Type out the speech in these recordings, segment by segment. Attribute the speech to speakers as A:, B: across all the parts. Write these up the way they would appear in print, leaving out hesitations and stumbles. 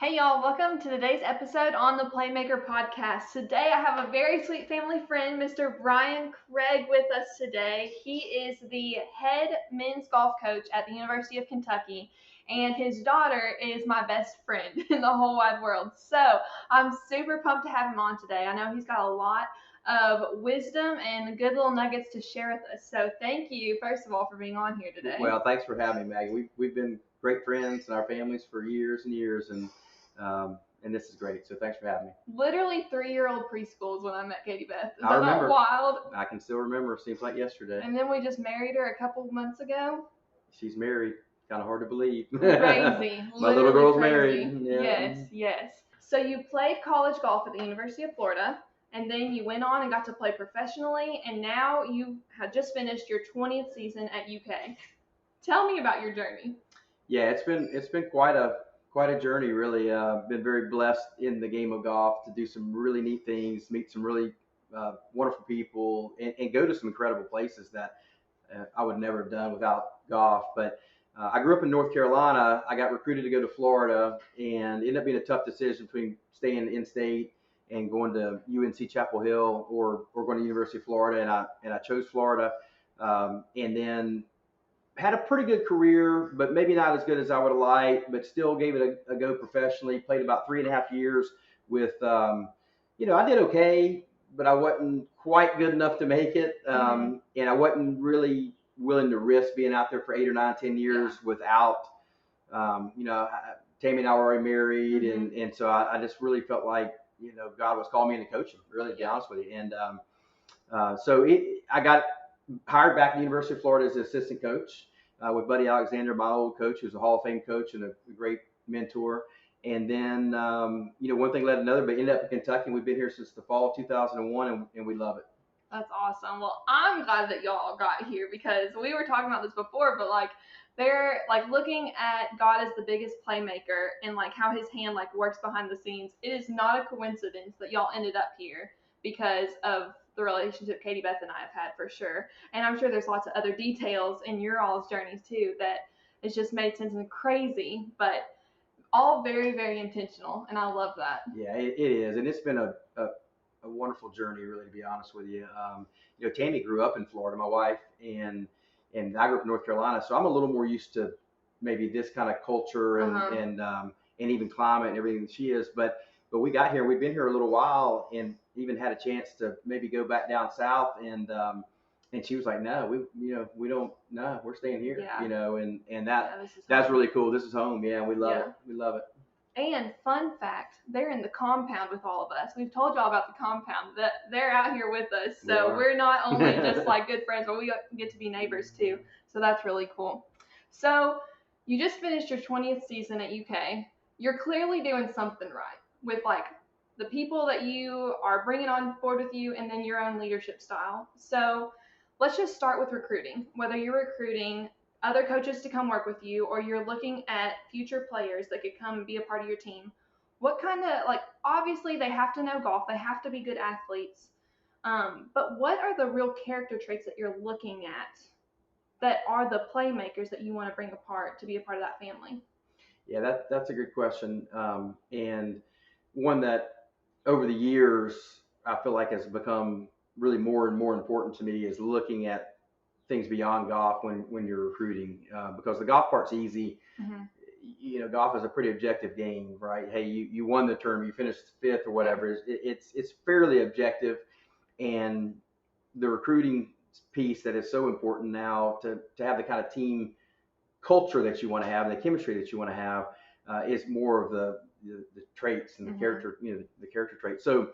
A: Hey y'all, welcome to today's episode on the Playmaker podcast. Today I have a very sweet family friend, Mr. Brian Craig, with us today. He is the head men's golf coach at the University of Kentucky, and his daughter is my best friend in the whole wide world. So I'm super pumped to have him on today. I know he's got a lot of wisdom and good little nuggets to share with us. So thank you, first of all, for being on here today.
B: Well, thanks for having me, Maggie. We've been great friends and our families for years and years, and this is great. So thanks for having me.
A: Literally 3-year-old preschools when I met Katie Beth. Is
B: I
A: that
B: remember.
A: not wild?
B: I can still remember. Seems like yesterday.
A: And then we just married her a couple months ago.
B: She's married. Kind of hard to believe.
A: Crazy.
B: My little girl's
A: crazy.
B: married. Yeah.
A: Yes. So you played college golf at the University of Florida, and then you went on and got to play professionally, and now you have just finished your 20th season at UK. Tell me about your journey.
B: Yeah, it's been quite a journey, really. Been very blessed in the game of golf to do some really neat things, meet some really wonderful people, and go to some incredible places that I would never have done without golf. But I grew up in North Carolina. I got recruited to go to Florida, and it ended up being a tough decision between staying in state and going to UNC Chapel Hill or going to University of Florida, and I chose Florida, and then had a pretty good career, but maybe not as good as I would have liked, but still gave it a go professionally. Played about 3.5 years with, I did okay, but I wasn't quite good enough to make it. And I wasn't really willing to risk being out there for 8 or 9, 10 years without, Tammy and I were already married. And so I just really felt like, God was calling me into coaching, really, to be honest with you. And I got hired back at the University of Florida as an assistant coach with Buddy Alexander, my old coach, who's a Hall of Fame coach and a great mentor. And then, one thing led to another, but ended up in Kentucky. And we've been here since the fall of 2001, and we love it.
A: That's awesome. Well, I'm glad that y'all got here because we were talking about this before, but they're looking at God as the biggest playmaker and how his hand works behind the scenes. It is not a coincidence that y'all ended up here because of the relationship Katie Beth and I have had, for sure. And I'm sure there's lots of other details in your all's journeys too that it's just made sense and crazy, but all very, very intentional. And I love that.
B: Yeah, it is. And it's been a wonderful journey, really, to be honest with you. Tammy grew up in Florida, my wife, and I grew up in North Carolina. So I'm a little more used to maybe this kind of culture and even climate and everything that she is. But we got here, we've been here a little while, and even had a chance to maybe go back down south, and she was like, no, we don't, no, we're staying here, and that's really cool. This is home. Yeah, we love it. We love it.
A: And fun fact, they're in the compound with all of us. We've told y'all about the compound, that they're out here with us. So we're not only just good friends, but we get to be neighbors too. So that's really cool. So you just finished your 20th season at UK. You're clearly doing something right with the people that you are bringing on board with you, and then your own leadership style. So let's just start with recruiting. Whether you're recruiting other coaches to come work with you, or you're looking at future players that could come and be a part of your team, what kind of, obviously they have to know golf, they have to be good athletes, but what are the real character traits that you're looking at that are the playmakers that you want to bring apart to be a part of that family?
B: Yeah, that's a good question, and one that over the years I feel like has become really more and more important to me is looking at things beyond golf when you're recruiting, because the golf part's easy. Golf is a pretty objective game, right? Hey, you won the tournament, you finished 5th or whatever. It's fairly objective, and the recruiting piece that is so important now to have the kind of team culture that you want to have and the chemistry that you want to have is more of the traits and the character, the character traits. So,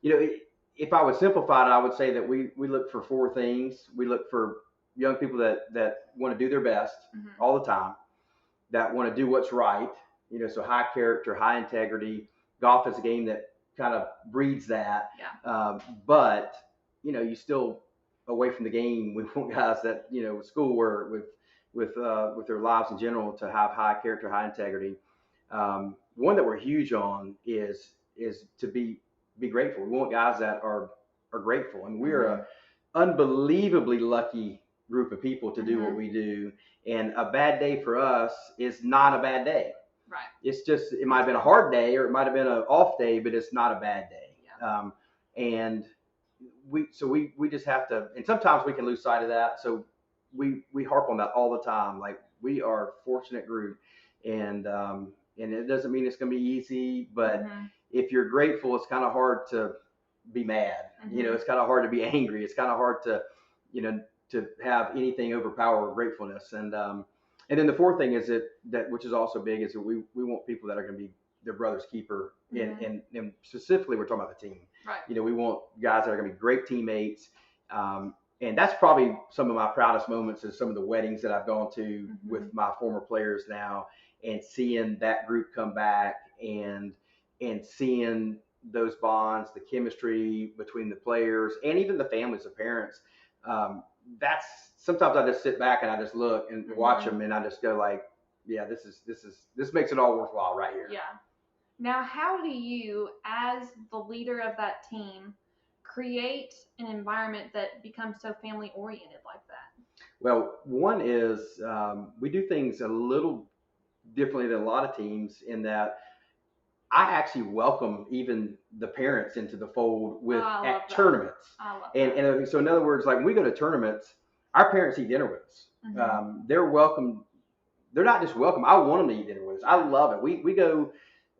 B: if I would simplify it, I would say that we look for 4 things. We look for young people that want to do their best all the time, that want to do what's right, so high character, high integrity. Golf is a game that kind of breeds that. But, you still, away from the game, we want guys that, with schoolwork, with their lives in general, to have high character, high integrity. One that we're huge on is to be grateful. We want guys that are grateful. I mean, we are an unbelievably lucky group of people to do what we do, and a bad day for us is not a bad day.
A: Right.
B: It's just, it might have been a hard day or it might have been an off day, but it's not a bad day.
A: Yeah.
B: And we just have to, and sometimes we can lose sight of that. So we harp on that all the time. Like, we are a fortunate group, and it doesn't mean it's going to be easy, but if you're grateful, it's kind of hard to be mad. It's kind of hard to be angry. It's kind of hard to, to have anything overpower gratefulness. And then the fourth thing is that which is also big, is that we want people that are going to be their brother's keeper. And specifically, we're talking about the team.
A: Right.
B: We want guys that are going to be great teammates. And that's probably some of my proudest moments, is some of the weddings that I've gone to with my former players now, and seeing that group come back, and seeing those bonds, the chemistry between the players and even the families, the parents. That's sometimes I just sit back and I just look and watch them, and I just go like, yeah, this makes it all worthwhile right here.
A: Yeah. Now, how do you, as the leader of that team, create an environment that becomes so family oriented like that?
B: Well, one is we do things a little differently than a lot of teams, in that I actually welcome even the parents into the fold at tournaments.
A: I love that.
B: And so in other words, like when we go to tournaments, our parents eat dinner with us. They're welcome. They're not just welcome. I want them to eat dinner with us. I love it. We go,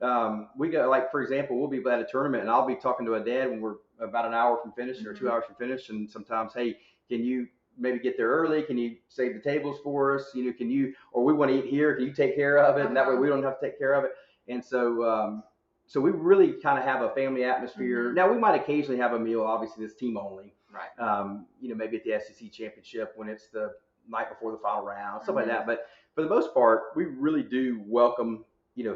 B: like, for example, we'll be at a tournament and I'll be talking to a dad when we're about an hour from finish or 2 hours from finish. And sometimes, hey, can you maybe get there early? Can you save the tables for us? Can you, or we want to eat here. Can you take care of it? And that way we don't have to take care of it. And so, so we really kind of have a family atmosphere. Now, we might occasionally have a meal, obviously this team only.
A: Right.
B: Maybe at the SEC championship when it's the night before the final round, stuff like that. But for the most part, we really do welcome,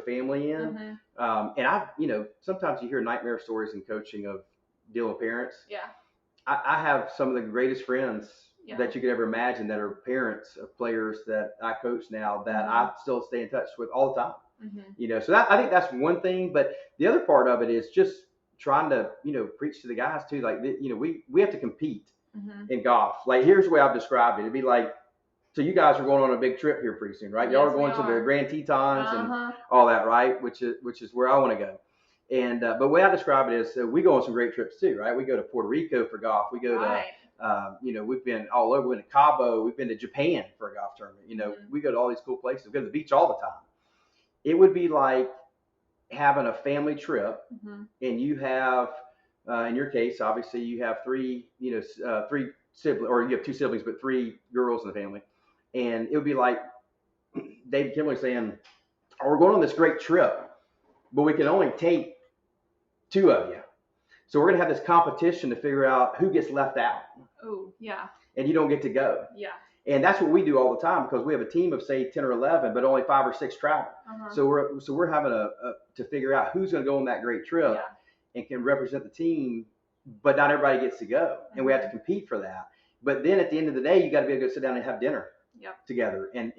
B: family in. And sometimes you hear nightmare stories in coaching of dealing with parents.
A: Yeah.
B: I have some of the greatest friends that you could ever imagine that are parents of players that I coach now, that I still stay in touch with all the time. So I think that's one thing. But the other part of it is just trying to, preach to the guys too. Like, we have to compete in golf. Like, here's the way I've described it. It'd be like, so you guys are going on a big trip here pretty soon, right? Y'all are going to the Grand Tetons and all that, right? Which is where I want to go. And but the way I describe it is, we go on some great trips too, right? We go to Puerto Rico for golf. We go to, we've been all over. We've been to Cabo. We've been to Japan for a golf tournament. We go to all these cool places. We go to the beach all the time. It would be like having a family trip, and you have, in your case, obviously you have three siblings, or you have two siblings, but three girls in the family. And it would be like Dave Kimberly saying, oh, we're going on this great trip, but we can only take two of you. So we're going to have this competition to figure out who gets left out.
A: Oh, yeah.
B: And you don't get to go.
A: Yeah.
B: And that's what we do all the time, because we have a team of, say, 10 or 11, but only 5 or 6 travel. So we're having to figure out who's going to go on that great trip and can represent the team, but not everybody gets to go. And we have to compete for that. But then at the end of the day, you got to be able to go sit down and have dinner together and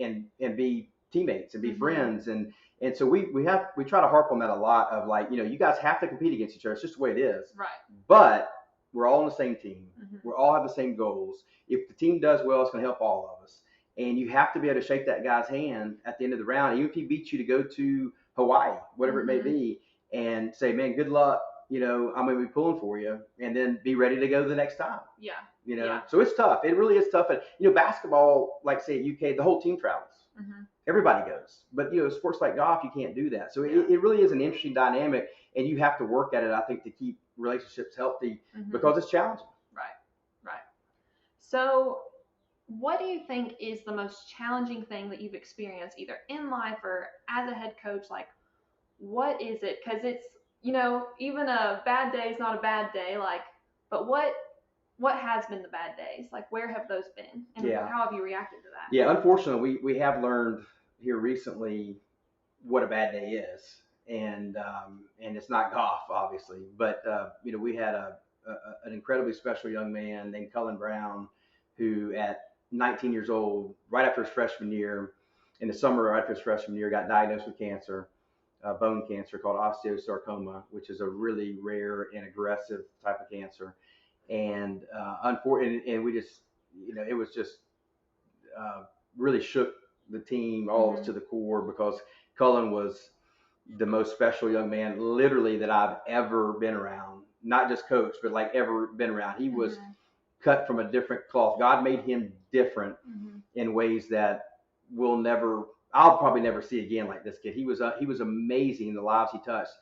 B: be teammates and be friends. And so we try to harp on that a lot, of like, you guys have to compete against each other. It's just the way it is.
A: Right.
B: But we're all on the same team. We all have the same goals. If the team does well, it's going to help all of us. And you have to be able to shake that guy's hand at the end of the round, even if he beats you to go to Hawaii, whatever it may be, and say, man, good luck. I'm going to be pulling for you, and then be ready to go the next time.
A: Yeah.
B: So it's tough. It really is tough. And, basketball, like say at UK, the whole team travels. Everybody goes. But, sports like golf, you can't do that. So it really is an interesting dynamic, and you have to work at it, I think, to keep relationships healthy, because it's challenging.
A: Right. So what do you think is the most challenging thing that you've experienced, either in life or as a head coach? Like, what is it? Because it's, even a bad day is not a bad day. Like, but what has been the bad days? Like, where have those been? And how have you reacted to that?
B: Yeah, unfortunately, we have learned here recently what a bad day is. And it's not golf, obviously. But, we had an incredibly special young man named Cullan Brown, who at 19 years old, right after his freshman year, in the summer right after his freshman year, got diagnosed with cancer. Bone cancer called osteosarcoma, which is a really rare and aggressive type of cancer. And unfortunately, and we just, it was just really shook the team, all of us to the core, because Cullan was the most special young man literally that I've ever been around. Not just coach, but like ever been around. He was cut from a different cloth. God made him different in ways that I'll probably never see again like this kid. He was amazing in the lives he touched.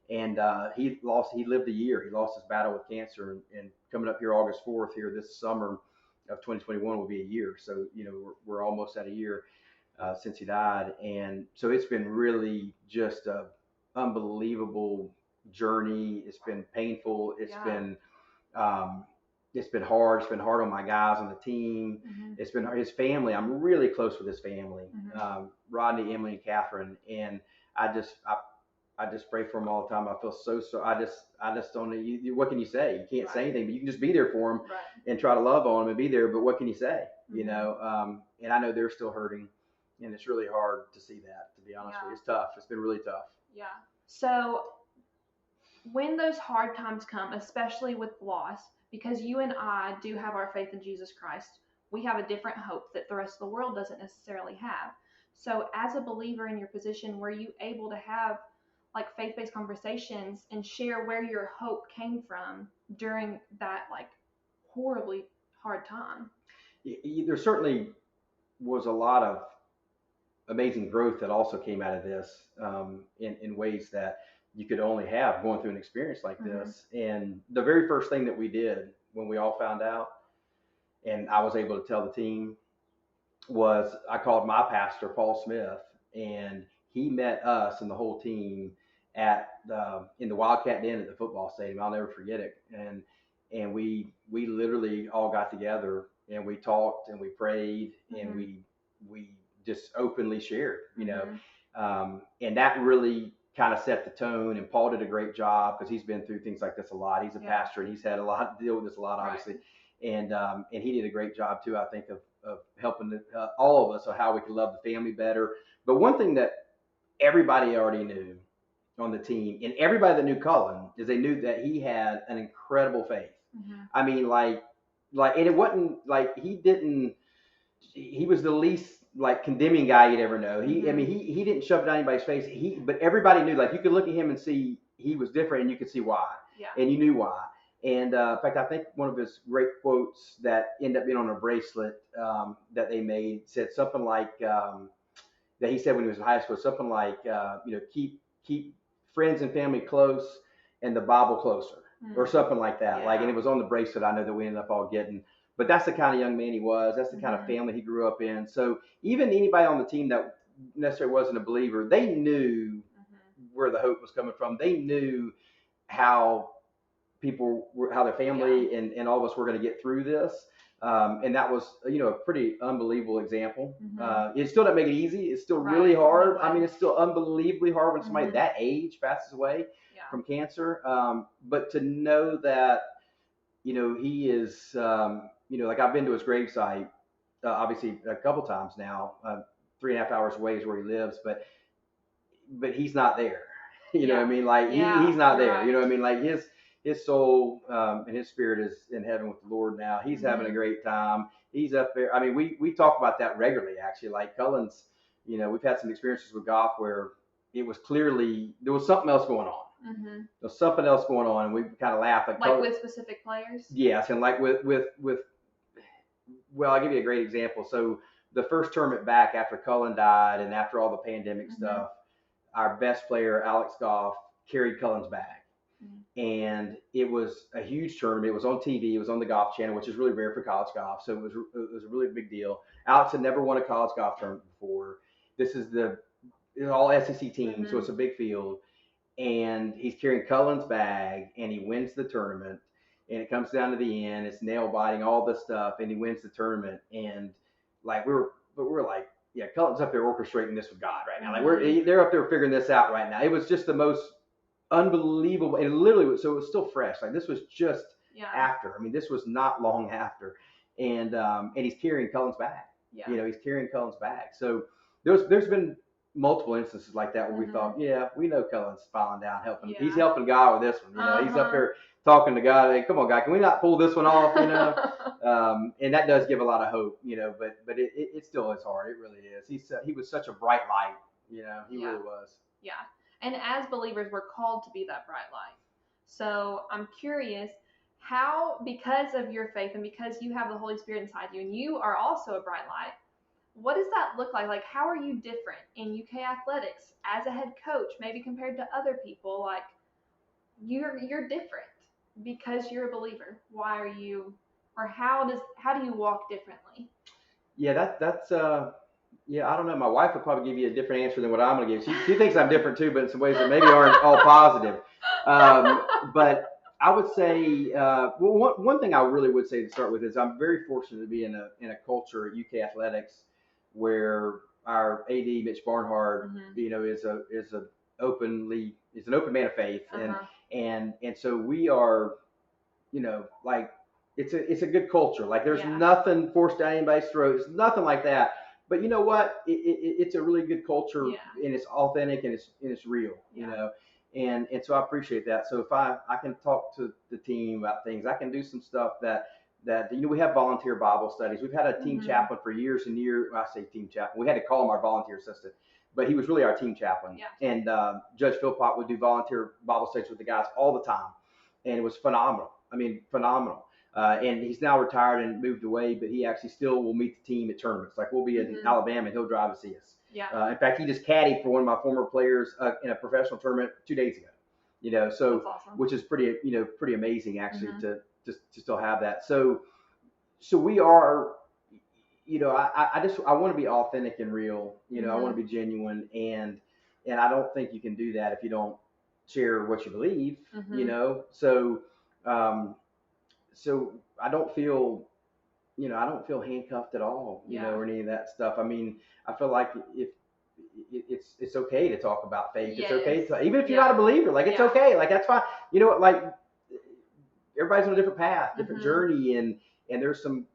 B: And he lived a year. He lost his battle with cancer, and coming up here August 4th here this summer of 2021 will be a year. So, we're almost at a year since he died. And so it's been really just a unbelievable journey. It's been painful. It's been hard. It's been hard on my guys on the team. It's been his family. I'm really close with his family, Rodney, Emily, and Catherine. And I just pray for him all the time. I feel so. I just don't know. What can you say? You can't say anything, but you can just be there for him and try to love on him and be there. But what can you say? And I know they're still hurting, and it's really hard to see that. To be honest with you, it's tough. It's been really tough.
A: Yeah. So when those hard times come, especially with loss, because you and I do have our faith in Jesus Christ, we have a different hope that the rest of the world doesn't necessarily have. So as a believer in your position, were you able to have like faith-based conversations and share where your hope came from during that like horribly hard time?
B: There certainly was a lot of amazing growth that also came out of this in ways that you could only have going through an experience like this. And the very first thing that we did when we all found out, and I was able to tell the team, was I called my pastor, Paul Smith, and he met us and the whole team in the Wildcat Den at the football stadium. I'll never forget it. And we literally all got together and we talked and we prayed and we just openly shared, and that really kind of set the tone. And Paul did a great job because he's been through things like this a lot. He's a pastor and he's had a lot to deal with this a lot, obviously. And he did a great job too, I think, of helping all of us on how we can love the family better. But one thing that everybody already knew on the team, and everybody that knew Cullan, is they knew that he had an incredible faith. I mean, and it wasn't like he was the least like condemning guy you'd ever know. I mean, he didn't shove it down anybody's face. But everybody knew, like, you could look at him and see he was different, and you could see why, and you knew why. And in fact, I think one of his great quotes that ended up being on a bracelet that they made said something like that he said when he was in high school, something like keep friends and family close and the Bible closer, or something like that. And it was on the bracelet, I know, that we ended up all getting. But that's the kind of young man he was. That's the kind of family he grew up in. So even anybody on the team that necessarily wasn't a believer, they knew where the hope was coming from. They knew how their family and all of us were going to get through this. And that was, a pretty unbelievable example. It still doesn't make it easy. It's still really hard. I mean, it's still unbelievably hard when somebody that age passes away from cancer. But to know that, he is, like, I've been to his gravesite, obviously a couple times now, 3.5 hours away is where he lives, but he's not there. You know what I mean? Like, he's not there. You know what I mean? Like, his soul and his spirit is in heaven with the Lord now. He's having a great time. He's up there. I mean, we talk about that regularly, actually. Like, Cullan's, we've had some experiences with golf where it was clearly there was something else going on. There was something else going on, and we kind of laugh.
A: Like with specific players?
B: Yes, and like with well, I'll give you a great example. So the first tournament back after Cullan died and after all the pandemic stuff, our best player, Alex Goff, carried Cullan's bag. And it was a huge tournament. It was on TV. It was on the Golf Channel, which is really rare for college golf. So it was a really big deal. Alex had never won a college golf tournament before. This is all SEC team, so it's a big field. And he's carrying Cullan's bag, and he wins the tournament. And it comes down to the end. It's nail biting, all this stuff, and he wins the tournament. And like we're like, yeah, Cullan's up there orchestrating this with God right now. Like they're up there figuring this out right now. It was just the most unbelievable, and literally, so it was still fresh. Like, this was just after. I mean, this was not long after. And he's carrying Cullan's bag. He's carrying Cullan's bag. So there's been multiple instances like that where we thought, yeah, we know Cullen's falling down, helping.
A: Yeah.
B: He's helping God with this one. He's up here talking to God. Hey, come on, God, can we not pull this one off? And that does give a lot of hope. But it still is hard. It really is. He was such a bright light. He really was.
A: Yeah. And as believers, we're called to be that bright light. So I'm curious how, because of your faith and because you have the Holy Spirit inside you and you are also a bright light, what does that look like? Like, how are you different in UK athletics as a head coach, maybe compared to other people? Like, you're different because you're a believer. Why are you, or how do you walk differently?
B: Yeah, that's yeah, I don't know. My wife would probably give you a different answer than what I'm going to give. She thinks I'm different too, but in some ways that maybe aren't all positive. But I would say, well, one thing I really would say to start with is I'm very fortunate to be in a culture at UK Athletics where our AD Mitch Barnhart, is an open man of faith, and so we are, like it's a good culture. Like there's nothing forced down anybody's throat. It's nothing like that. But you know what? It's a really good culture, and it's authentic and it's real. And so I appreciate that. So if I can talk to the team about things, I can do some stuff that we have volunteer Bible studies. We've had a team chaplain for years and years. Well, I say team chaplain. We had to call him our volunteer assistant, but he was really our team chaplain.
A: Yeah.
B: And Judge Philpott would do volunteer Bible studies with the guys all the time, and it was phenomenal. I mean, phenomenal. And he's now retired and moved away, but he actually still will meet the team at tournaments. Like we'll be in Alabama, and he'll drive to see us.
A: Yeah.
B: In fact, he just caddied for one of my former players in a professional tournament 2 days ago. So
A: that's awesome.
B: Which is pretty amazing actually to still have that. So we are, I want to be authentic and real. I want to be genuine, and I don't think you can do that if you don't share what you believe. So I don't feel handcuffed at all, or any of that stuff. I mean, I feel like if it's okay to talk about faith. It's okay to, even if you're not a believer, like it's okay, like that's fine. Like everybody's on a different path, different journey, and there's some,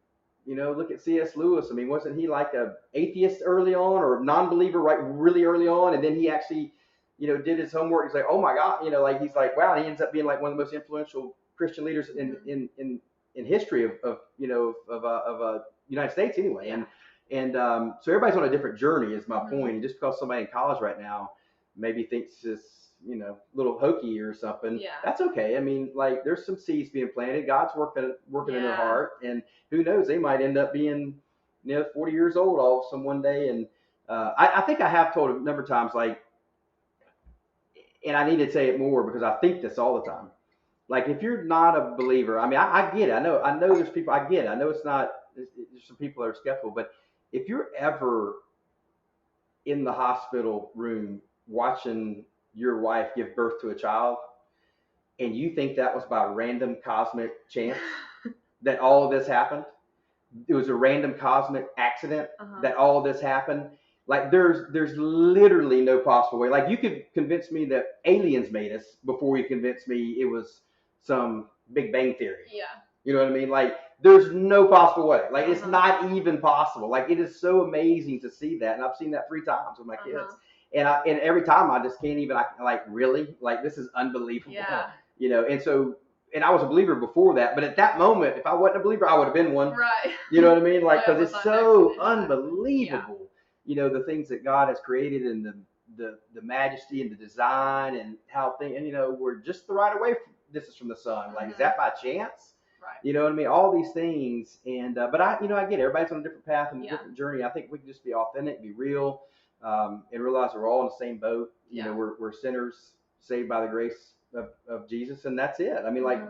B: look at C.S. Lewis. I mean, wasn't he like a atheist early on or non-believer right really early on, and then he actually, did his homework. He's like, oh my God, like he's like, wow, and he ends up being like one of the most influential Christian leaders in history of United States anyway. And so everybody's on a different journey is my point. And just because somebody in college right now maybe thinks it's, a little hokey or something, that's okay. I mean, like there's some seeds being planted. God's working in their heart, and who knows, they might end up being, 40 years old all of some one day. And I think I have told a number of times, like, and I need to say it more because I think this all the time. Like if you're not a believer, I mean, I get it. I know there's people. I get it. I know it's not. There's some people that are skeptical, but if you're ever in the hospital room watching your wife give birth to a child, and you think that was by random cosmic chance that all of this happened, it was a random cosmic accident that all of this happened. Like there's literally no possible way. Like you could convince me that aliens made us before you convince me it was some Big Bang Theory.
A: Yeah.
B: You know what I mean? Like there's no possible way. Like it's not even possible. Like it is so amazing to see that, and I've seen that 3 times with my kids, and every time I just can't even. Like really, like this is unbelievable.
A: Yeah.
B: And so. And I was a believer before that, but at that moment, if I wasn't a believer, I would have been one.
A: Right.
B: You know what I mean? Like, because it's so unbelievable, the things that God has created and the majesty and the design and how things, and, we're just the right away distance from the sun. Like, is that by chance?
A: Right.
B: You know what I mean? All these things. And, but I get it. Everybody's on a different path and a different journey. I think we can just be authentic, be real, and realize we're all in the same boat. We're sinners saved by the grace of Jesus, and that's it. I mean, like,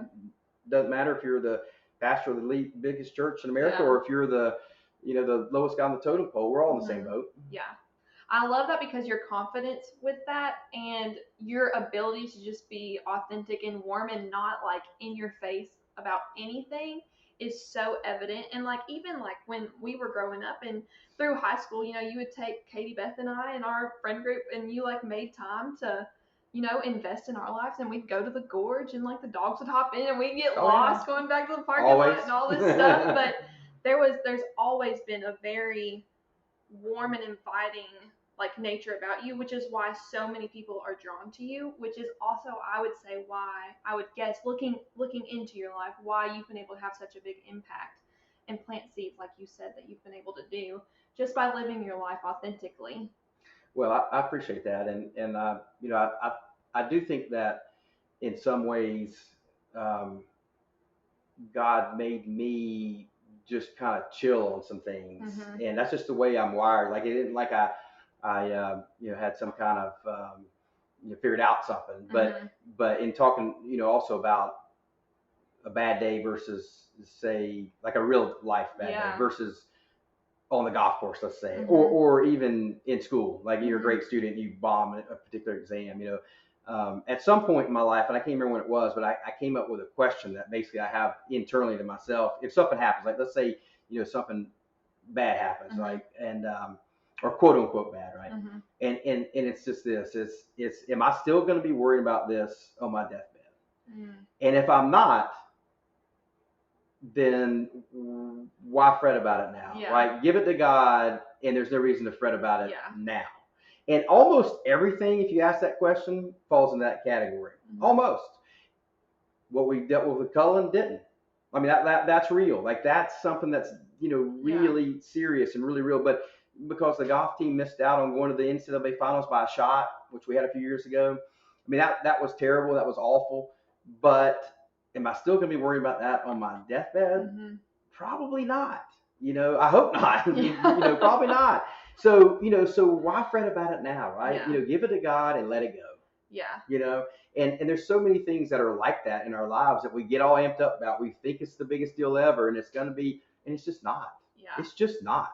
B: doesn't matter if you're the pastor of the biggest church in America or if you're the lowest guy on the totem pole. We're all in the same boat.
A: Yeah, I love that because your confidence with that and your ability to just be authentic and warm and not like in your face about anything is so evident. And like even like when we were growing up and through high school, you would take Katie, Beth, and I and our friend group, and you like made time to invest in our lives, and we'd go to the gorge, and like the dogs would hop in, and we'd get lost going back to the parking lot and all this stuff. But there's always been a very warm and inviting like nature about you, which is why so many people are drawn to you, which is also, I would say, why I would guess looking into your life, why you've been able to have such a big impact and plant seeds, like you said, that you've been able to do just by living your life authentically.
B: Well, I appreciate that, and I do think that in some ways, um, God made me just kind of chill on some things, and that's just the way I'm wired. Like it isn't like I had some kind of figured out something, but in talking also about a bad day versus say like a real life bad day versus on the golf course, let's say, or even in school, like you're a great student, you bomb a particular exam, at some point in my life, and I can't remember when it was, but I came up with a question that basically I have internally to myself. If something happens, like let's say, something bad happens, like, and, or quote unquote bad, right? And it's just this, am I still going to be worried about this on my deathbed? And if I'm not, then why fret about it now? Right? Give it to God, and there's no reason to fret about it now. And almost everything, if you ask that question, falls in that category. Almost. What we dealt with Cullan didn't. I mean, that's real. Like that's something that's really serious and really real. But because the golf team missed out on going to the NCAA finals by a shot, which we had a few years ago, I mean that was terrible. That was awful. But am I still going to be worried about that on my deathbed? Probably not. I hope not. Probably not. So, so why fret about it now, right? Give it to God and let it go. And there's so many things that are like that in our lives that we get all amped up about. We think it's the biggest deal ever, and it's going to be, and it's just not. It's just not.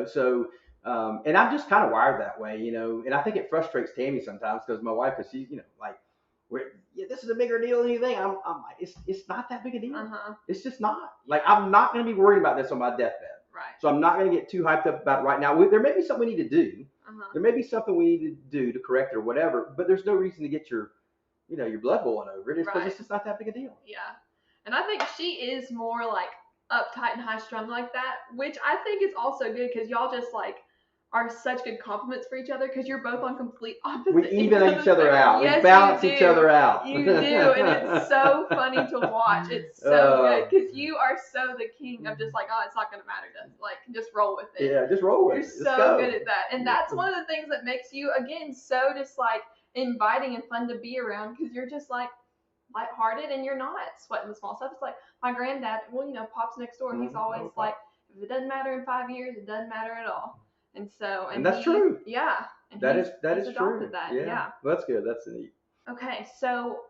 B: So, and I'm just kind of wired that way, and I think it frustrates Tammy sometimes because my wife, because she's, like, this is a bigger deal than anything. I'm like, it's not that big a deal. It's just not. Like, I'm not going to be worried about this on my deathbed.
A: Right.
B: So I'm not going to get too hyped up about it right now. There may be something we need to do. There may be something we need to do to correct it or whatever, but there's no reason to get your blood boiling over it. It's because it's just not that big a deal.
A: Yeah. And I think she is more like uptight and high strung like that, which I think is also good because y'all just like are such good compliments for each other because you're both on complete opposite.
B: We even each other out. Yes, we balance each other out.
A: You do, and it's so funny to watch. It's so good because you are so the king of just like, oh, it's not going to matter. Like, just roll with it.
B: Yeah, just roll with it.
A: You're so good at that, and that's one of the things that makes you again so just like inviting and fun to be around because you're just like lighthearted and you're not sweating the small stuff. It's like my granddad, Pop's next door. He's always like, if it doesn't matter in 5 years, it doesn't matter at all. And so, and
B: that's true.
A: Yeah. And
B: that is true.
A: That.
B: Yeah. Well, that's good. That's neat.
A: Okay. So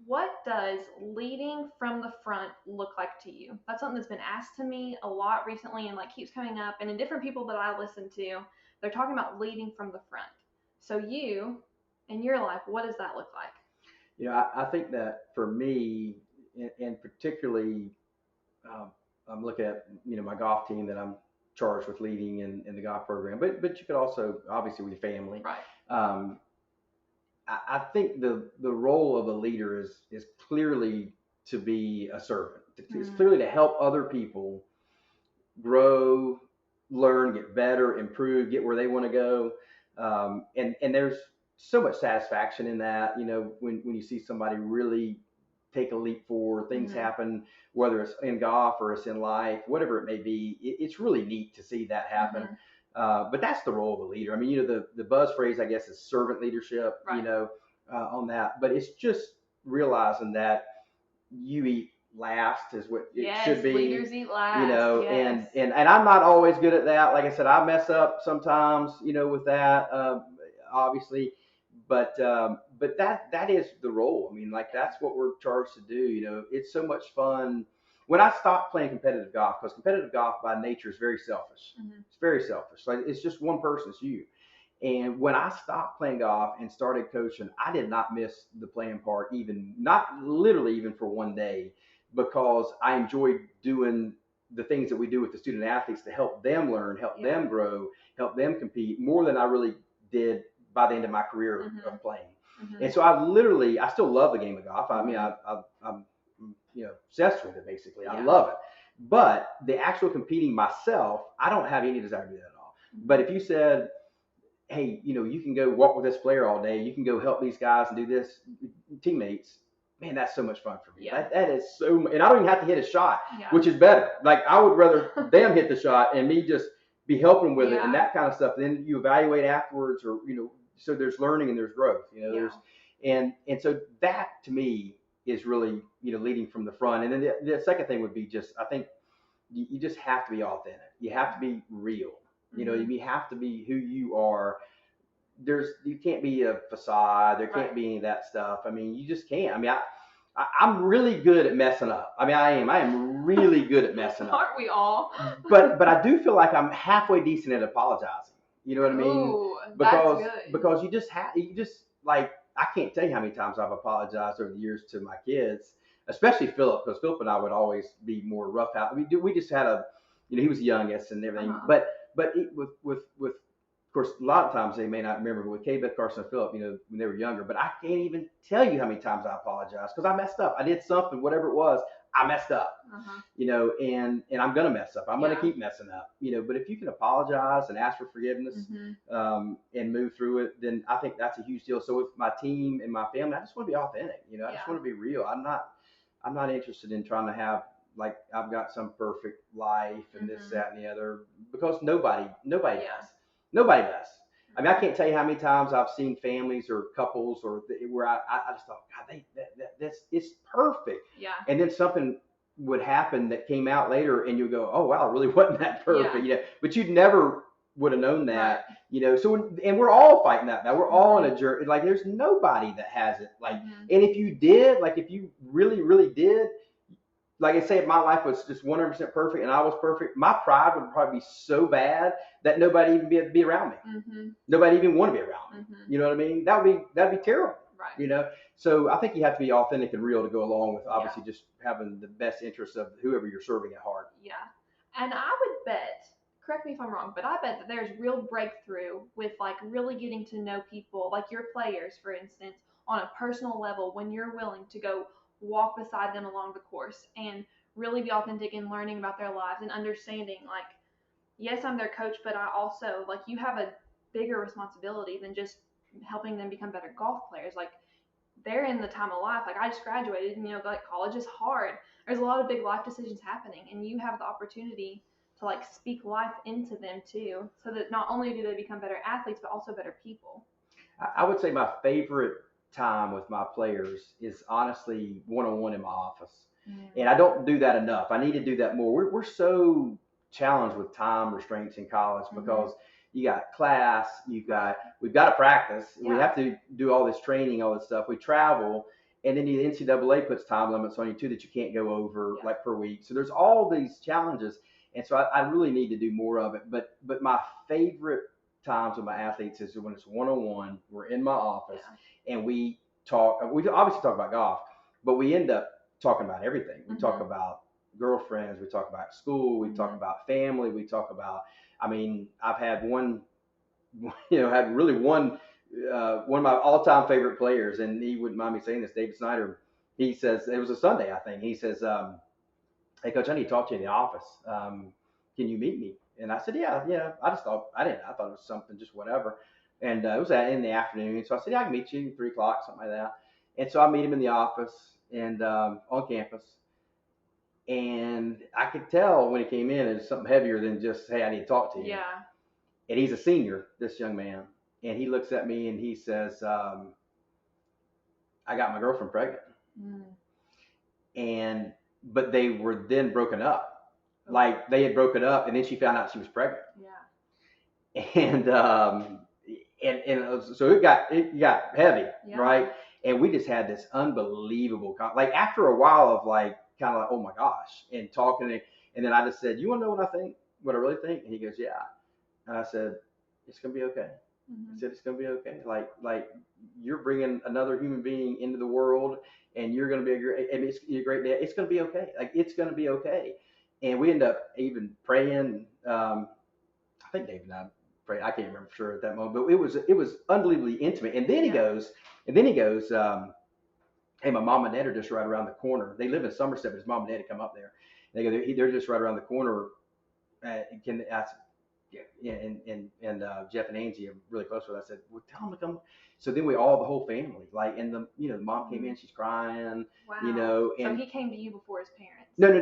A: what does leading from the front look like to you? That's something that's been asked to me a lot recently and like keeps coming up. And in different people that I listen to, they're talking about leading from the front. So you, in your life, what does that look like?
B: I think that for me, and particularly, I'm looking at, my golf team that I'm charged with leading in the golf program, but you could also obviously with your family.
A: Right.
B: I think the role of a leader is clearly to be a servant. It's clearly to help other people grow, learn, get better, improve, get where they want to go. And there's so much satisfaction in that, when you see somebody really take a leap forward, things happen, whether it's in golf or it's in life, whatever it may be. It's really neat to see that happen. But that's the role of a leader. I mean, the buzz phrase, I guess, is servant leadership,
A: right.
B: On that. But it's just realizing that you eat last is what it should be.
A: Leaders eat last.
B: Yes. And I'm not always good at that. Like I said, I mess up sometimes, with that, obviously. But that is the role. I mean, like that's what we're charged to do. It's so much fun. When I stopped playing competitive golf, because competitive golf by nature is very selfish. It's very selfish. Like it's just one person, it's you. And when I stopped playing golf and started coaching, I did not miss the playing part, not literally even for one day, because I enjoyed doing the things that we do with the student athletes to help them learn, help them grow, help them compete more than I really did by the end of my career of playing. And so I still love the game of golf. I mean, I'm obsessed with it basically. I love it. But the actual competing myself, I don't have any desire to do that at all. But if you said, hey, you can go walk with this player all day. You can go help these guys and do this, teammates. Man, that's so much fun for me.
A: Yeah.
B: That is so, and I don't even have to hit a shot,
A: Yeah.
B: which is better. Like I would rather them hit the shot and me just be helping with it and
A: Yeah.
B: that kind of stuff. Then you evaluate afterwards, or so there's learning and there's growth.
A: Yeah.
B: There's and so that to me is really leading from the front. And then the second thing would be just I think you just have to be authentic. You have to be real. You have to be who you are. You can't be a facade. There can't
A: Right.
B: be any of that stuff. I mean, you just can't. I mean, I'm really good at messing up. I mean, I am really good at messing up.
A: Aren't we all?
B: but I do feel like I'm halfway decent at apologizing. You know what I mean?
A: Ooh,
B: Because
A: that's good.
B: because you just like I can't tell you how many times I've apologized over the years to my kids, especially Philip, because Philip and I would always be more rough out. We just had he was the youngest and everything, but with of course, a lot of times they may not remember, but with K. Beth, Carson, and Phillip, when they were younger. But I can't even tell you how many times I apologized because I messed up. I did something, whatever it was, I messed up. And I'm gonna mess up. I'm gonna keep messing up. But if you can apologize and ask for forgiveness, and move through it, then I think that's a huge deal. So with my team and my family, I just want to be authentic. I just want to be real. I'm not interested in trying to have like I've got some perfect life and this, that, and the other because nobody does. Nobody does. I mean, I can't tell you how many times I've seen families or couples where I just thought, God, that's it's perfect.
A: Yeah.
B: And then something would happen that came out later, and you go, oh wow, it really wasn't that perfect. But you'd never would have known that. Right. So and we're all fighting that now. We're all in a journey. Like there's nobody that has it. Like, and if you did, like if you really, really did. Like I say, if my life was just 100% perfect and I was perfect, my pride would probably be so bad that nobody even be around me. Nobody even want to be around me. You know what I mean? That'd be terrible.
A: Right.
B: So I think you have to be authentic and real to go along with obviously just having the best interests of whoever you're serving at heart.
A: Yeah. And I would bet, correct me if I'm wrong, but I bet that there's real breakthrough with like really getting to know people, like your players, for instance, on a personal level when you're willing to go walk beside them along the course and really be authentic in learning about their lives and understanding like, yes, I'm their coach, but I also like you have a bigger responsibility than just helping them become better golf players. Like they're in the time of life. Like I just graduated and like college is hard. There's a lot of big life decisions happening and you have the opportunity to like speak life into them too, so that not only do they become better athletes, but also better people.
B: I would say my favorite time with my players is honestly one-on-one in my office. And I don't do that enough. I need to do that more. We're so challenged with time restraints in college because you got class, we've got to practice, we have to do all this training, all this stuff. We travel, and then the NCAA puts time limits on you too that you can't go over like per week. So there's all these challenges, and so I really need to do more of it. But my favorite times with my athletes is when it's one-on-one. We're in my office and we talk. We obviously talk about golf, but we end up talking about everything. We talk about girlfriends, we talk about school, we talk about family, we talk about. I mean, I've had had really one of my all-time favorite players, and he wouldn't mind me saying this, David Snyder. He says it was a Sunday, I think. He says, "Hey, Coach, I need to talk to you in the office. Can you meet me?" And I said, "Yeah." I thought it was something, just whatever. And it was in the afternoon, so I said, "Yeah, I can meet you at 3 o'clock, something like that." And so I meet him in the office and on campus. And I could tell when he came in it was something heavier than just, "Hey, I need to talk to you."
A: Yeah.
B: And he's a senior, this young man. And he looks at me and he says, "I got my girlfriend pregnant." But they were then broken up. Like they had broken up, and then she found out she was pregnant. And so it got heavy, right? And we just had this unbelievable like after a while of like kind of like, oh my gosh, and talking, and then I just said, "You want to know what I think? What I really think?" And he goes, "Yeah." And I said, "It's gonna be okay." I said, "It's gonna be okay. Like you're bringing another human being into the world, and you're gonna be you're a great dad. It's gonna be okay. Like it's gonna be okay." And we end up even praying. I think Dave and I prayed. I can't remember for sure at that moment, but it was unbelievably intimate. And then he goes, "Hey, my mom and dad are just right around the corner. They live in Somerset, but his mom and dad had come up there. And they go, they're just right around the corner. Can and Jeff and Angie, I'm really close with. I said, well, tell them to come. So then the whole family, like, and the mom came in, she's crying,
A: Wow.
B: and
A: so he came to you before his parents.
B: No.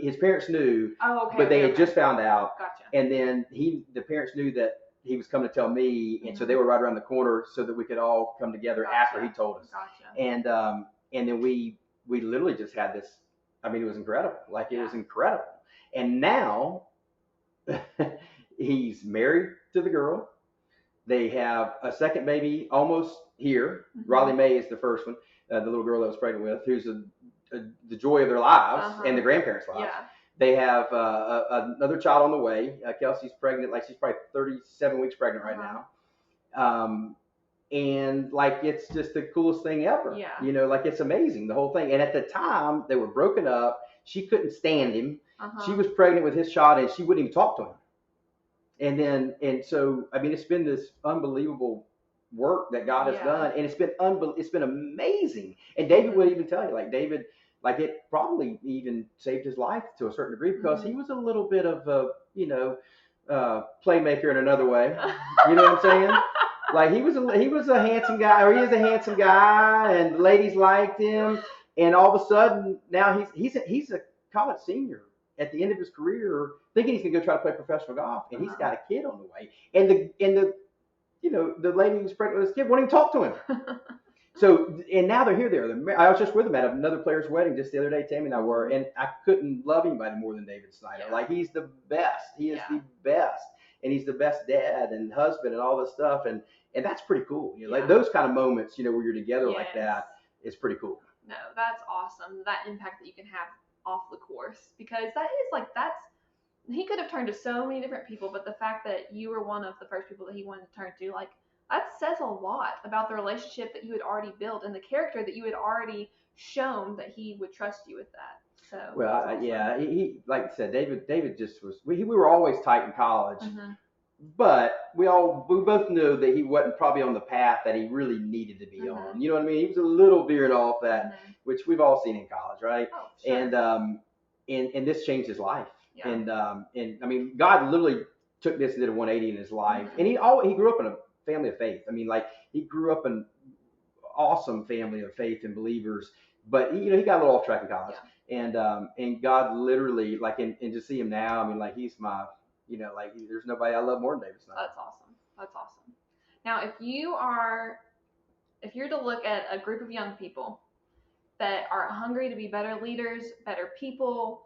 B: His parents knew,
A: Oh, okay.
B: but they had just found out.
A: Gotcha.
B: And then the parents knew that he was coming to tell me, and so they were right around the corner so that we could all come together after he told us.
A: Gotcha.
B: And then we literally just had this. I mean, it was incredible. Like, it was incredible. And now he's married to the girl. They have a second baby almost here. Riley Mae is the first one, the little girl that I was pregnant with, who's the joy of their lives and the grandparents' lives.
A: Yeah.
B: They have another child on the way. Kelsey's pregnant, like she's probably 37 weeks pregnant right now. And like, it's just the coolest thing ever.
A: Yeah.
B: Like, it's amazing, the whole thing. And at the time, they were broken up. She couldn't stand him. She was pregnant with his child, and she wouldn't even talk to him. And so, I mean, it's been this unbelievable work that God has done, and it's been amazing. And David would even tell you, like, David, like, it probably even saved his life to a certain degree, because he was a little bit of a, playmaker in another way. You know what I'm saying? Like, he was a handsome guy, or he is a handsome guy, and ladies liked him. And all of a sudden, now he's a college senior at the end of his career, thinking he's gonna go try to play professional golf, and he's got a kid on the way. And the lady who's pregnant with his kid won't even talk to him. So, and now they're here. I was just with him at another player's wedding just the other day. Tammy and I were, and I couldn't love anybody more than David Snyder. Like, he's the best. He is the best, and he's the best dad and husband and all this stuff. And that's pretty cool. Like, those kind of moments, where you're together like that is pretty cool.
A: No, that's awesome. That impact that you can have off the course, because that is like, he could have turned to so many different people, but the fact that you were one of the first people that he wanted to turn to, like, that says a lot about the relationship that you had already built and the character that you had already shown that he would trust you with that. So, well, awesome.
B: He like I said, David just was. We were always tight in college, but we both knew that he wasn't probably on the path that he really needed to be on. You know what I mean? He was a little veering off that, which we've all seen in college, right?
A: Oh, sure.
B: And this changed his life.
A: Yeah.
B: And I mean, God literally took this and did a 180 in his life. And he grew up in a family of faith. I mean, like, he grew up in an awesome family of faith and believers, but he got a little off track in college. Yeah. And God literally, like, and to see him now, I mean, like, he's my, like, there's nobody I love more than David Snyder.
A: That's awesome. Now, if you're to look at a group of young people that are hungry to be better leaders, better people,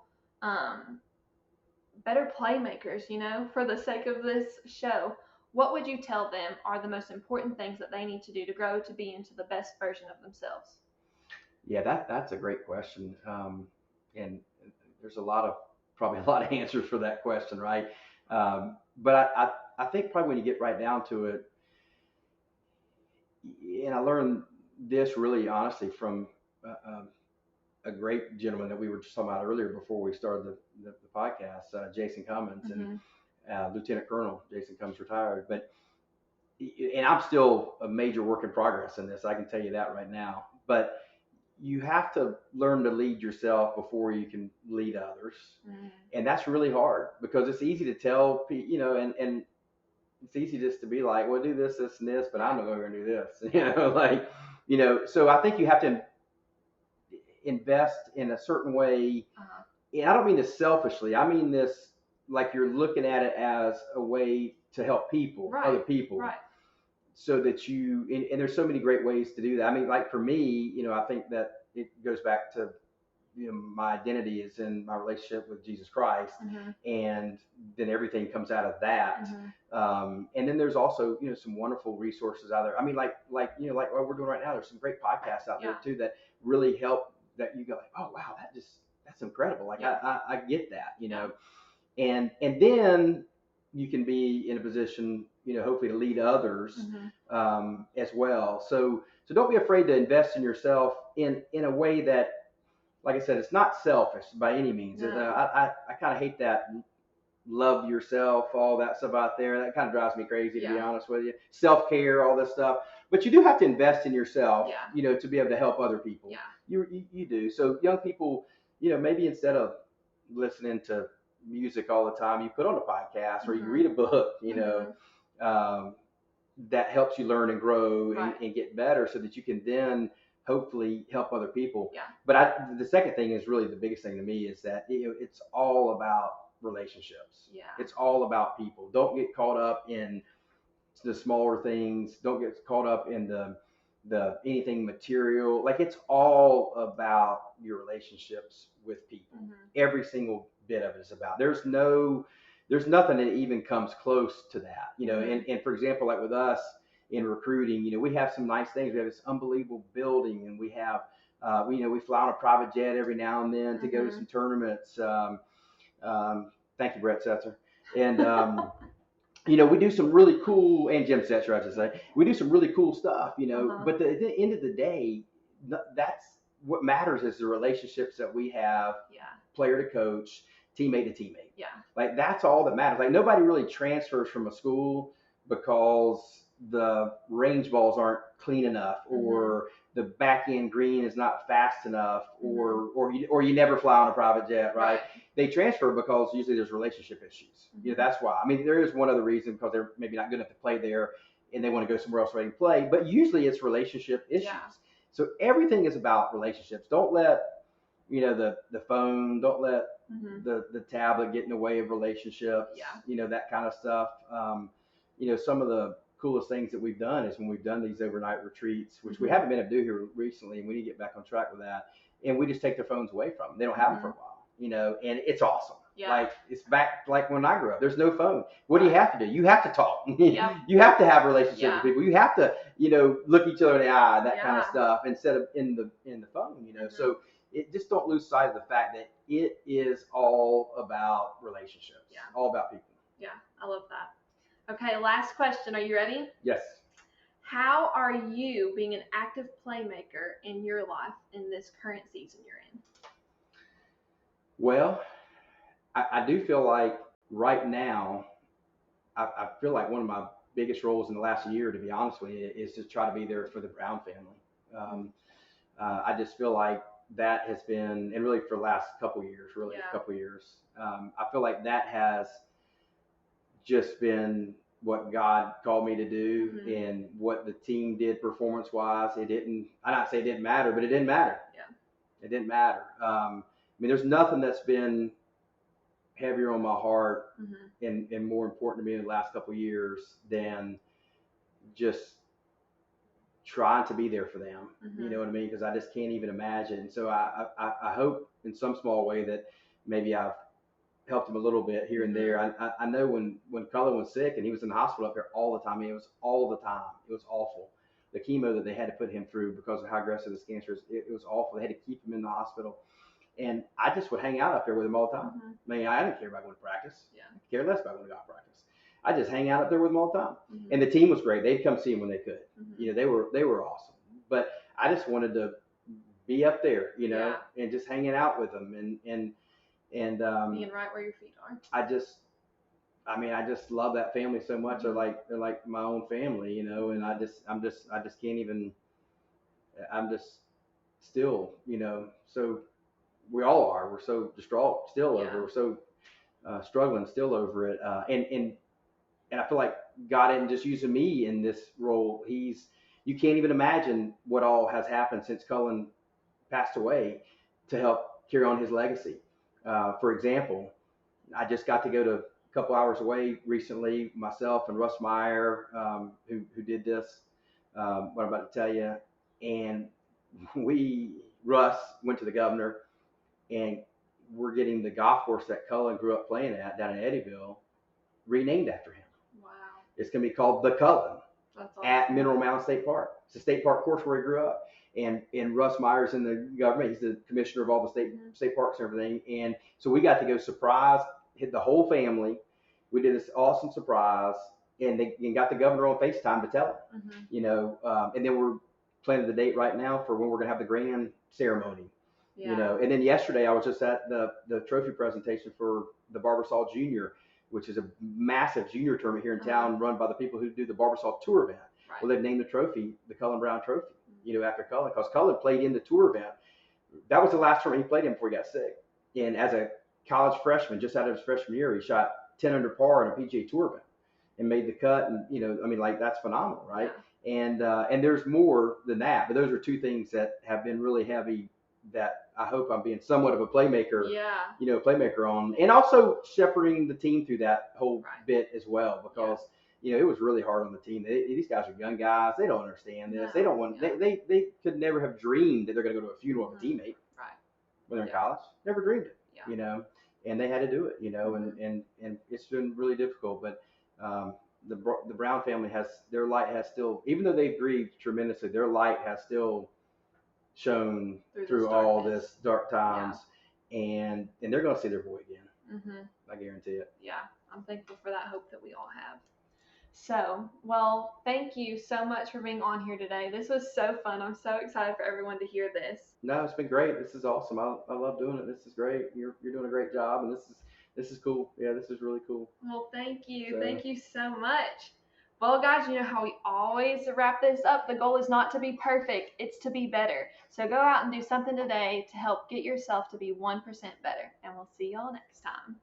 A: better playmakers, for the sake of this show, what would you tell them are the most important things that they need to do to grow to be into the best version of themselves?
B: Yeah, that's a great question. And there's probably a lot of answers for that question, right? But I think probably when you get right down to it, and I learned this really honestly from a great gentleman that we were just talking about earlier before we started the podcast, Jason Cummins, and Lieutenant Colonel Jason Cummins, retired. And I'm still a major work in progress in this. I can tell you that right now. But you have to learn to lead yourself before you can lead others. And that's really hard, because it's easy to tell people, and it's easy just to be like, well, do this, this, and this, but I'm not going to do this. So I think you have to invest in a certain way. And I don't mean this selfishly. I mean this like you're looking at it as a way to help people, other people.
A: Right.
B: So that and there's so many great ways to do that. I mean, like, for me, I think that it goes back to, my identity is in my relationship with Jesus Christ, and then everything comes out of that. And then there's also, some wonderful resources out there. I mean, like what we're doing right now, there's some great podcasts out there too that really help, that you go like, oh wow, that's incredible. Like, I get that, and then you can be in a position, hopefully to lead others as well. So don't be afraid to invest in yourself in a way that, like I said, it's not selfish by any means. I kind of hate that love yourself, all that stuff out there. That kind of drives me crazy, to be honest with you. Self-care, all this stuff. But you do have to invest in yourself, to be able to help other people.
A: Yeah.
B: You do. So young people, maybe instead of listening to music all the time. You put on a podcast or you read a book, that helps you learn and grow and get better so that you can then hopefully help other people.
A: Yeah.
B: But the second thing is really the biggest thing to me is that it's all about relationships.
A: Yeah.
B: It's all about people. Don't get caught up in the smaller things. Don't get caught up in the anything material. Like, it's all about your relationships with people. Every single bit of it is about. There's nothing that even comes close to that, and for example, like with us in recruiting, we have some nice things. We have this unbelievable building, and we have we fly on a private jet every now and then to go to some tournaments. Thank you, Brett Setzer. And we do some really cool, and Jim Setzer, I should say, we do some really cool stuff, but at the end of the day, that's what matters is the relationships that we have, player to coach, teammate to teammate.
A: Yeah.
B: Like, that's all that matters. Like, nobody really transfers from a school because the range balls aren't clean enough, or the back end green is not fast enough, or you never fly on a private jet, right? They transfer because usually there's relationship issues. That's why. I mean, there is one other reason, because they're maybe not good enough to play there and they want to go somewhere else ready to play, but usually it's relationship issues. Yeah. So everything is about relationships. Don't let the phone, don't let the tablet get in the way of relationships. Yeah. That kind of stuff. Some of the coolest things that we've done is when we've done these overnight retreats, which we haven't been able to do here recently, and we need to get back on track with that. And we just take their phones away from them. They don't have them for a while, and it's awesome. Yeah. Like, it's back like when I grew up. There's no phone. What do you have to do? You have to talk. You have to have relationships with people. You have to, look each other in the eye, that kind of stuff, instead of in the phone. So just don't lose sight of the fact that it is all about relationships. Yeah. All about people.
A: Yeah, I love that. Okay, last question. Are you ready?
B: Yes.
A: How are you being an active playmaker in your life in this current season you're in?
B: Well, I do feel like right now, I feel like one of my biggest roles in the last year, to be honest with you, is to try to be there for the Brown family. I just feel like that has been, and really for the last couple years, I feel like that has just been what God called me to do, and what the team did performance-wise. I not say it didn't matter, but it didn't matter. Yeah. It didn't matter. I mean, there's nothing that's been heavier on my heart and more important to me in the last couple of years than just trying to be there for them. You know what I mean? Because I just can't even imagine. So I hope in some small way that maybe I've helped him a little bit here and there. I know when Cullan was sick and he was in the hospital up there all the time, it was all the time. It was awful. The chemo that they had to put him through because of how aggressive this cancer is, it was awful. They had to keep him in the hospital. And I just would hang out up there with him all the time. I mean, I didn't care about going to practice. Yeah. I could care less about going to golf practice. I just hang out up there with him all the time. And the team was great. They'd come see him when they could. They were awesome. But I just wanted to be up there, and just hanging out with them and being
A: right where your feet are. I
B: just love that family so much. They're like my own family, and I just can't even. I'm just still, so. We all are. We're so distraught still over. We're so struggling still over it. And I feel like God isn't just using me in this role. You can't even imagine what all has happened since Cullan passed away to help carry on his legacy. For example, I just got to go to a couple hours away recently, myself and Russ Meyer, who did this, what I'm about to tell you. And Russ went to the governor, and we're getting the golf course that Cullan grew up playing at down in Eddyville renamed after him. Wow. It's going to be called the Cullan. That's awesome. At Mineral Mountain State Park. It's a state park course where he grew up. And Russ Meyer's in the government. He's the commissioner of all the state parks and everything. And so we got to go surprise, hit the whole family. We did this awesome surprise, and got the governor on FaceTime to tell him, and then we're planning the date right now for when we're going to have the grand ceremony. Yeah. And then yesterday I was just at the trophy presentation for the Barbasol Junior, which is a massive junior tournament here in town, run by the people who do the Barbasol Tour event. Right. Well, they've named the trophy the Cullan Brown Trophy, after Cullan, because Cullan played in the tour event. That was the last tournament he played in before he got sick. And as a college freshman, just out of his freshman year, he shot 10 under par in a PGA Tour event and made the cut. And I mean, like that's phenomenal, right?
A: Yeah.
B: And there's more than that, but those are two things that have been really heavy that I hope I'm being somewhat of a playmaker, playmaker on, and also shepherding the team through that whole bit as well, because it was really hard on the team. These guys are young guys; they don't understand this. They don't want. They could never have dreamed that they're going to go to a funeral of a teammate when they're in college. Never dreamed it, and they had to do it, and it's been really difficult. But the Brown family their light has still, even though they've grieved tremendously, their light has still shown through all this dark times, and they're going to see their boy again. I guarantee it.
A: Yeah, I'm thankful for that hope that we all have. So, well, thank you so much for being on here today. This was so fun. I'm so excited for everyone to hear this.
B: No, it's been great. This is awesome. I love doing it. This is great. You're doing a great job, and this is cool. Yeah, this is really cool.
A: Well, thank you. So, thank you so much. Well, guys, you know how we always wrap this up. The goal is not to be perfect. It's to be better. So go out and do something today to help get yourself to be 1% better. And we'll see y'all next time.